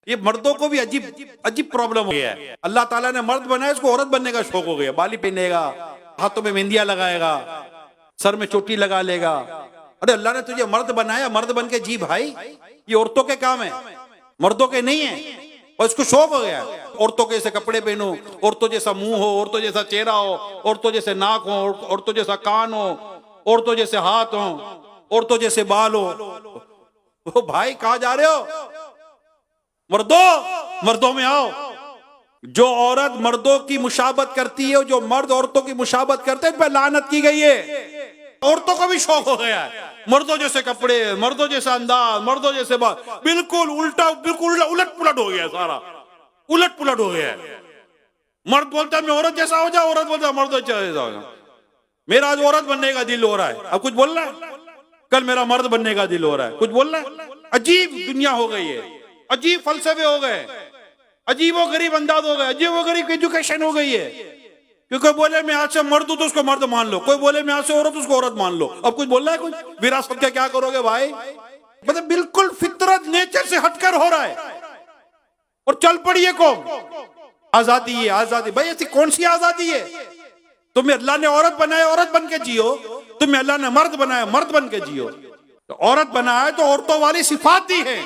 یہ مردوں کو بھی عجیب عجیب پرابلم ہو گیا ہے. اللہ تعالیٰ نے مرد بنایا، اس کو عورت بننے کا شوق ہو گیا. بالی پہنے گا، ہاتھوں میں مہندیاں لگائے گا، سر میں چوٹی لگا لے گا. ارے اللہ نے تجھے مرد بنایا، مرد بن کے جی بھائی. یہ عورتوں کے کام ہے، مردوں کے نہیں ہیں. اور اس کو شوق ہو گیا عورتوں کے جیسے کپڑے پہنو، عورتوں جیسا منہ ہو، عورتوں جیسا چہرہ ہو، عورتوں جیسے ناک ہو، عورتوں جیسا کان ہو، عورتوں جیسے ہاتھ ہو، عورتوں جیسے بال ہو. وہ بھائی کہاں جا رہے ہو؟ مردوں میں آؤ. جو عورت مردوں کی مشابہت کرتی ہے، جو مرد عورتوں کی مشابہت کرتے ہیں، ان پہ لعنت کی گئی ہے. عورتوں کو بھی شوق ہو گیا ہے، مردوں جیسے کپڑے، مردوں جیسا انداز، مردوں جیسے بات. بالکل الٹا، بالکل الٹ پلٹ ہو گیا، سارا الٹ پلٹ ہو گیا ہے. مرد بولتا ہے میں عورت جیسا ہو جاؤ، عورت بولتا ہے مرد جیسا ہو جاؤ. میرا آج عورت بننے کا دل ہو رہا ہے، اب کچھ بول رہا ہے. کل میرا مرد بننے کا دل ہو رہا ہے، کچھ بول رہا ہے. عجیب دنیا ہو گئی ہے، عجیب فلسفے ہو گئے، عجیب و غریب انداز ہو گئے، عجیب و غریب ایجوکیشن ہو گئی ہے. کوئی بولے میں آج سے مرد ہوں تو اس کو مرد مان لو، کوئی بولے میں آج سے عورت اس کو عورت مان لو. اب کچھ بول رہا ہے کچھ وراثت کا کیا کرو گے بھائی؟ مطلب بالکل فطرت نیچر سے ہٹ کر ہو رہا ہے. اور چل پڑی ہے قوم. آزادی ہے، آزادی. بھائی ایسی کون سی آزادی ہے؟ تمہیں اللہ نے عورت بنایا، عورت بن کے جیو. تمہیں اللہ نے مرد بنایا، مرد بن کے جیو. تو عورت بنایا تو عورتوں والی صفات دی ہے،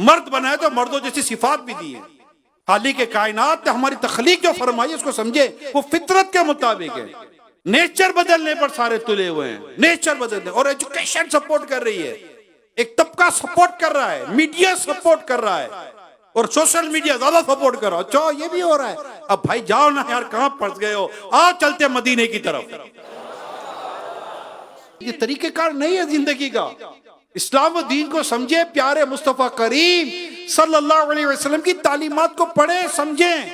مرد بنایا تو مردوں جیسی صفات بھی دی ہے. خالق کائنات نے ہماری تخلیق جو فرمائی اس کو سمجھے، وہ فطرت کے مطابق ہے. نیچر بدلنے پر سارے تلے ہوئے ہیں، نیچر بدلنے. اور ایجوکیشن سپورٹ کر رہی ہے، ایک طبقہ سپورٹ کر رہا ہے، میڈیا سپورٹ کر رہا ہے، اور سوشل میڈیا زیادہ سپورٹ کر رہا ہے. اچھا یہ بھی ہو رہا ہے. اب بھائی جاؤ نا یار، کہاں پھنس گئے ہو؟ آؤ چلتے مدینے کی طرف. یہ طریقہ کار نہیں ہے زندگی کا. اسلام و دین کو سمجھے، پیارے مصطفیٰ کریم صلی اللہ علیہ وسلم کی تعلیمات کو پڑھیں، سمجھیں.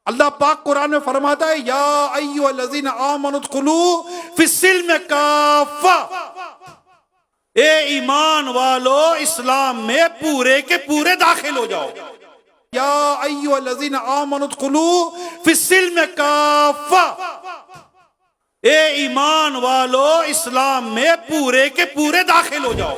اللہ پاک قرآن میں فرماتا ہے یا ایھا الذین آمنوا ادخلوا فی السلم کافہ. اے ایمان والو، اسلام میں پورے کے پورے داخل ہو جاؤ. یا ایھا الذین آمنوا ادخلوا فی السلم کافہ. اے ایمان والو، اسلام میں پورے کے پورے داخل ہو جاؤ.